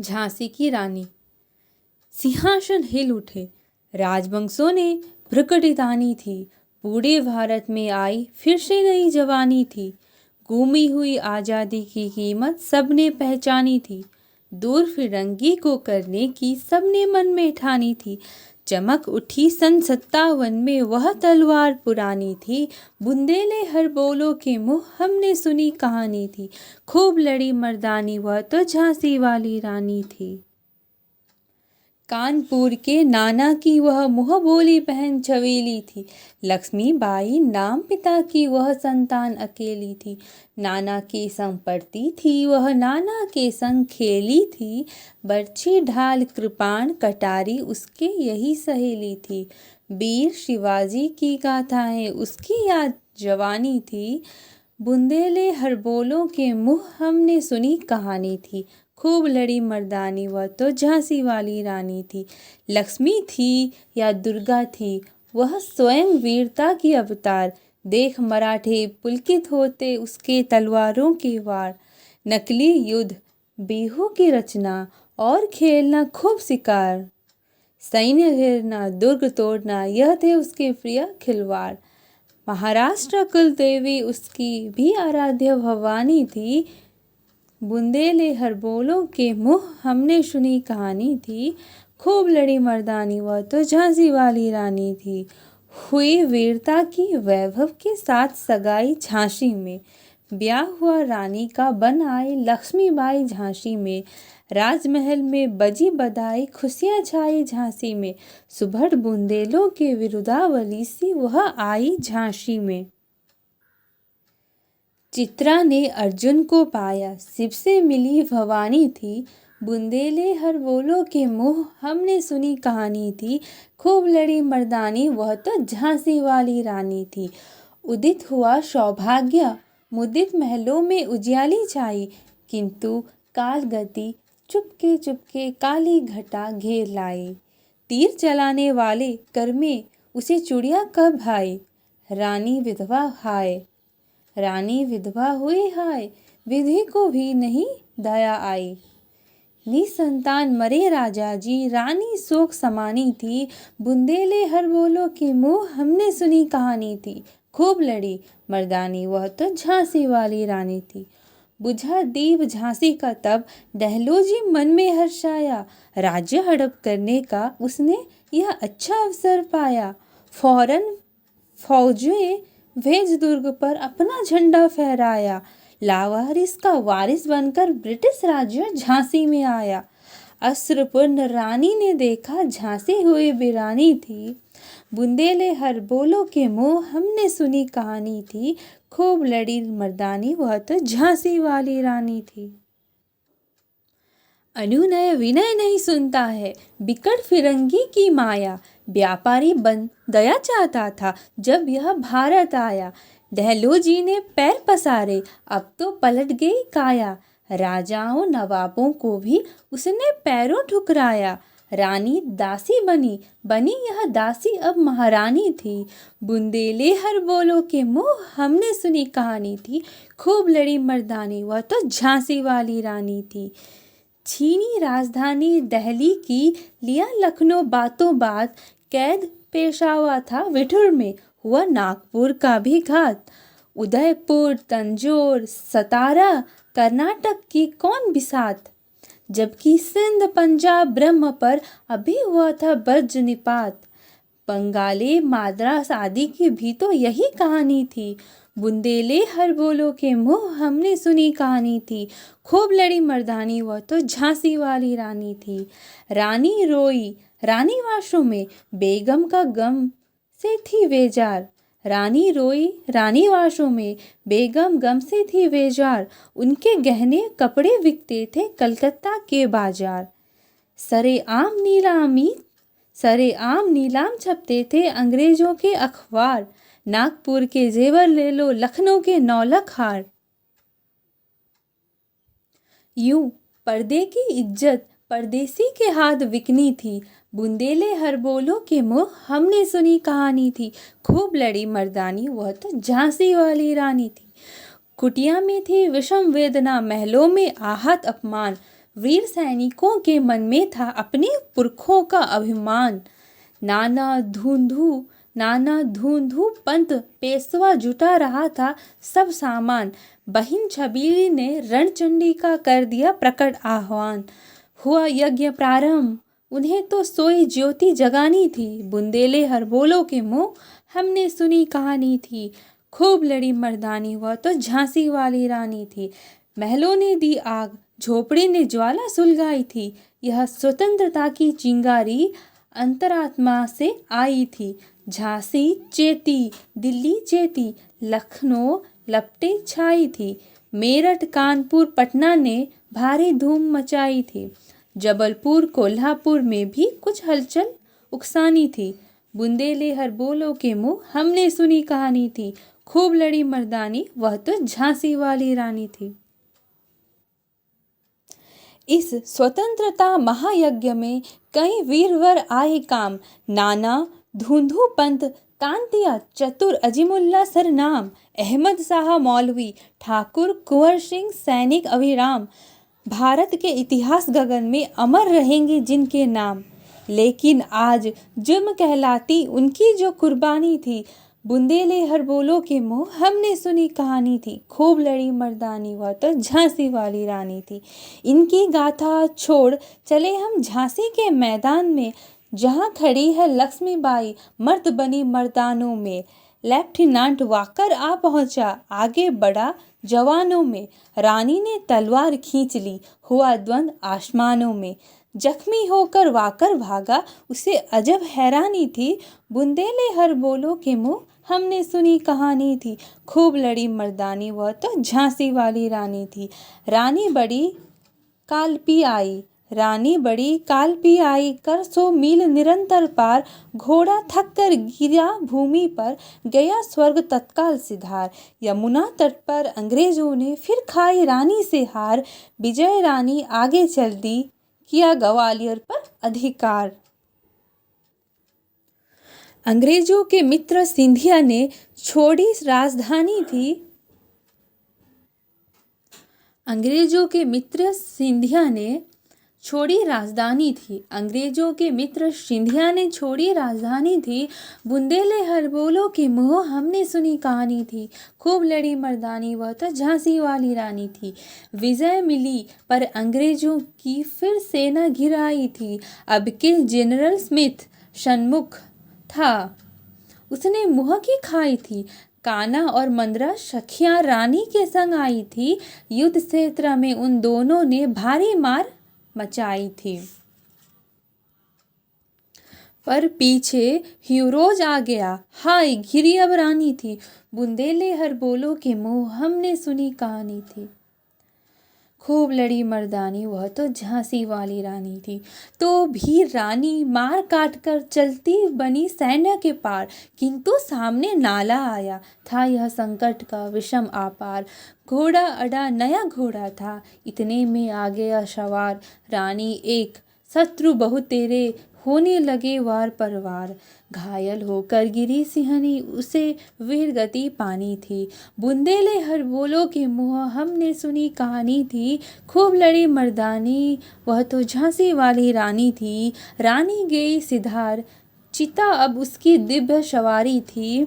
झांसी की रानी। सिंहासन हिल उठे, राजवंशों ने भ्रकटी तानी थी। पूरे भारत में आई फिर से नई जवानी थी। गुमी हुई आज़ादी की कीमत सबने पहचानी थी। दूर फिरंगी को करने की सबने मन में ठानी थी। चमक उठी सन 57 में वह तलवार पुरानी थी। बुंदेले हर बोलो के मुँह हमने सुनी कहानी थी। खूब लड़ी मर्दानी वह तो झांसी वाली रानी थी। कानपुर के नाना की वह मुँह बोली बहन छवेली थी। लक्ष्मीबाई नाम पिता की वह संतान अकेली थी। नाना के संग पढ़ती थी वह, नाना के संग खेली थी। बर्छी ढाल कृपाण कटारी उसके यही सहेली थी। वीर शिवाजी की गाथाएं उसकी याद जवानी थी। बुंदेले हर बोलों के मुँह हमने सुनी कहानी थी। खूब लड़ी मर्दानी वह तो झांसी वाली रानी थी। लक्ष्मी थी या दुर्गा थी वह स्वयं वीरता की अवतार। देख मराठे पुलकित होते उसके तलवारों के वार। नकली युद्ध, बिहू की रचना और खेलना खूब शिकार। सैन्य घेरना, दुर्ग तोड़ना, यह थे उसके प्रिय खिलवाड़। महाराष्ट्र कुल देवी उसकी भी आराध्य भवानी थी। बुंदेले हर बोलों के मुँह हमने सुनी कहानी थी। खूब लड़ी मर्दानी वह तो झांसी वाली रानी थी। हुई वीरता की वैभव के साथ सगाई झांसी में। ब्याह हुआ रानी का, बन आई लक्ष्मीबाई झांसी में। राजमहल में बजी बधाई, खुशियाँ छाई झांसी में। सुभट बुंदेलों के विरुद्धावली सी वह आई झांसी में। चित्रा ने अर्जुन को पाया, शिव से मिली भवानी थी। बुंदेले हर बोलो के मुँह हमने सुनी कहानी थी। खूब लड़ी मर्दानी वह तो झांसी वाली रानी थी। उदित हुआ सौभाग्य, मुदित महलों में उजियाली छाई। किंतु काल गति चुपके चुपके काली घटा घेर लाई। तीर चलाने वाले कर में उसे चुड़िया कब भाई। रानी विधवा हाय, रानी विधवा हुई हाय। विधि को भी नहीं दया आई। निसंतान मरे राजा जी, रानी शोक समानी थी। बुंदेले हर बोलो के मुँह हमने सुनी कहानी थी। खूब लड़ी मर्दानी वह तो झांसी वाली रानी थी। बुझा दीप झांसी का तब, डहलोजी मन में हर्षाया। राज्य हड़प करने का उसने यह अच्छा अवसर पाया। फौरन फौजें भेज दुर्ग पर अपना झंडा फहराया। लावारिस का वारिस बनकर ब्रिटिश राज्य झांसी में आया। अस्त्रपूर्ण रानी ने देखा झांसी हुई वीरानी थी। बुंदेले हर बोलो के मुँह हमने सुनी कहानी थी। खूब लड़ी मर्दानी वह तो झांसी वाली रानी थी। अनुनय विनय नहीं सुनता है, बिकट फिरंगी की माया। व्यापारी बन दया चाहता था जब यह भारत आया। डहलोजी ने पैर पसारे, अब तो पलट गई काया। राजाओं नवाबों को भी उसने पैरों ठुकराया। रानी दासी बनी, बनी यह दासी अब महारानी थी। बुंदेले हर बोलो के मुँह हमने सुनी कहानी थी। खूब लड़ी मर्दानी वह तो झांसी वाली रानी थी। छीनी राजधानी दिल्ली की, लिया लखनऊ बातों बात। कैद पेशावा था विठुर में, हुआ नागपुर का भी घात। उदयपुर, तंजौर, सतारा, कर्नाटक की कौन बिसात। जबकि सिंध पंजाब ब्रह्म पर अभी हुआ था वज्रनिपात। बंगाली माद्रास आदि की भी तो यही कहानी थी। बुंदेले हर बोलो के मुँह हमने सुनी कहानी थी। खूब लड़ी मर्दानी वह तो झांसी वाली रानी थी। रानी रोई रानीवासों में, बेगम का गम से थी बेजार। रानी रोई रानीवासों में, बेगम गम से थी बेजार। उनके गहने कपड़े बिकते थे कलकत्ता के बाजार। सरेआम नीलाम छपते थे अंग्रेजों के अखबार। नागपुर के जेवर ले लो, लखनऊ के नौलख हार। यूं पर्दे की इज्जत परदेसी के हाथ बिकनी थी। बुंदेले हर बोलो के मुँह हमने सुनी कहानी थी। खूब लड़ी मर्दानी वह तो झांसी वाली रानी थी। कुटिया में थी विषम वेदना, महलों में आहत अपमान। वीर सैनिकों के मन में था अपने पुरखों का अभिमान। नाना धूंधू पंत पेशवा जुटा रहा था सब सामान। बहिन छबीली ने रणचंडी का कर दिया प्रकट आह्वान। हुआ यज्ञ प्रारंभ, उन्हें तो सोई ज्योति जगानी थी। बुंदेले हरबोलों के मुंह हमने सुनी कहानी थी। खूब लड़ी मर्दानी, वह तो झांसी वाली रानी थी। महलों ने दी आग, झोपड़ी ने ज्वाला सुलगाई थी। यह स्वतंत्रता की चिंगारी अंतरात्मा से आई थी। झांसी चेती, दिल्ली चेती, लखनऊ लपटे छाई थी। मेरठ कानपुर पटना ने भारी धूम मचाई थी। जबलपुर कोल्हापुर में भी कुछ हलचल उकसानी थी। बुंदेले हरबोलों के मुंह हमने सुनी कहानी थी। खूब लड़ी मर्दानी, वह तो झांसी वाली रानी थी। इस स्वतंत्रता महायज्ञ में कई वीरवर आए काम। नाना धूंधू पंत, तांतिया चतुर अजीमुल्ला सरनाम, अहमद शाह मौलवी, ठाकुर कुंवर सिंह सैनिक अभिराम। भारत के इतिहास गगन में अमर रहेंगे जिनके नाम। लेकिन आज जुर्म कहलाती उनकी जो कुर्बानी थी। बुंदेले हरबोलों के मुंह हमने सुनी कहानी थी। खूब लड़ी मर्दानी, वह तो झांसी वाली रानी थी। इनकी गाथा छोड़ चले हम झांसी के मैदान में, जहां खड़ी है लक्ष्मीबाई मर्द बनी मर्दानों में। लेफ्टिनेंट वाकर आ पहुंचा, आगे बढ़ा जवानों में। रानी ने तलवार खींच ली, हुआ द्वंद आसमानों में। जख्मी होकर वाकर भागा, उसे अजब हैरानी थी। बुंदेले हरबोलों के मुंह हमने सुनी कहानी थी। खूब लड़ी मर्दानी, वह तो झांसी वाली रानी थी। रानी बड़ी काल पी आई, कर 100 मील निरंतर पार। घोड़ा थक कर गिरा भूमि पर, गया स्वर्ग तत्काल सिधार। यमुना तट पर अंग्रेजों ने फिर खाई रानी से हार। विजय रानी आगे चल दी, किया ग्वालियर पर अधिकार। अंग्रेजों के मित्र सिंधिया ने छोड़ी राजधानी थी। अंग्रेजों के मित्र सिंधिया ने छोड़ी राजधानी थी। बुंदेले हरबोलों के मुंह हमने सुनी कहानी थी। खूब लड़ी मर्दानी, वह तो झांसी वाली रानी थी। विजय मिली पर अंग्रेजों की फिर सेना घिर आई थी। अब के जनरल स्मिथ सन्मुख था, उसने मुँह की खाई थी। कान्हा और मंद्रा सखियां रानी के संग आई थी। युद्ध क्षेत्र में उन दोनों ने भारी मार मचाई थी। पर पीछे ह्यूरोज आ गया, हाय घिरी अब रानी थी। बुंदेले हरबोलों के मुंह हमने सुनी कहानी थी। खूब लड़ी मर्दानी, वह तो झांसी वाली रानी थी। तो भी रानी मार काट कर चलती बनी सैन्य के पार। किंतु सामने नाला आया था, यह संकट का विषम आपार। घोड़ा अड़ा नया घोड़ा था, इतने में आ गया सवार। रानी एक, शत्रु बहु तेरे, होने लगे वार पर वार। घायल होकर गिरी सिंहनी, उसे वीर गति पानी थी। बुंदेले हरबोलों के मुँह हमने सुनी कहानी थी। खूब लड़ी मर्दानी, वह तो झांसी वाली रानी थी। रानी गई सिधार, चिता अब उसकी दिव्य सवारी थी।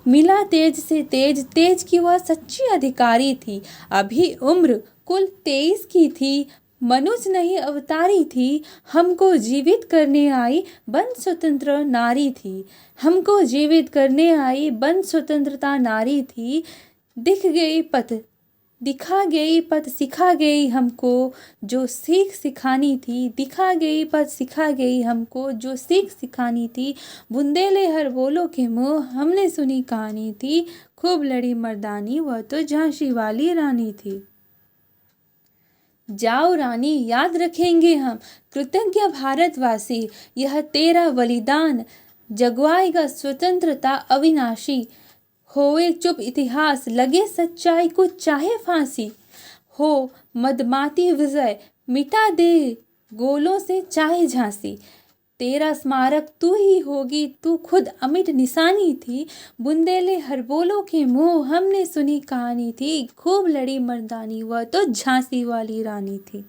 मिला तेज से तेज, तेज की वह सच्ची अधिकारी थी। अभी उम्र कुल 23 की थी, मनुज नहीं अवतारी थी। हमको जीवित करने आई बन स्वतंत्र नारी थी। हमको जीवित करने आई बन स्वतंत्रता नारी थी। दिखा गई पथ सिखा गई हमको जो सीख सिखानी थी। दिखा गई पथ सिखा गई हमको जो सीख सिखानी थी। बुंदेले हरबोलों के मुँह हमने सुनी कहानी थी। खूब लड़ी मर्दानी, वह तो झांसी वाली रानी थी। जाओ रानी याद रखेंगे हम, कृतज्ञ भारतवासी। यह तेरा बलिदान जगवाएगा स्वतंत्रता अविनाशी। होए चुप इतिहास, लगे सच्चाई को चाहे फांसी। हो मदमाती विजय, मिटा दे गोलों से चाहे झांसी। तेरा स्मारक तू ही होगी, तू खुद अमिट निशानी थी। बुंदेले हरबोलों के मुँह हमने सुनी कहानी थी। खूब लड़ी मर्दानी, वह तो झांसी वाली रानी थी।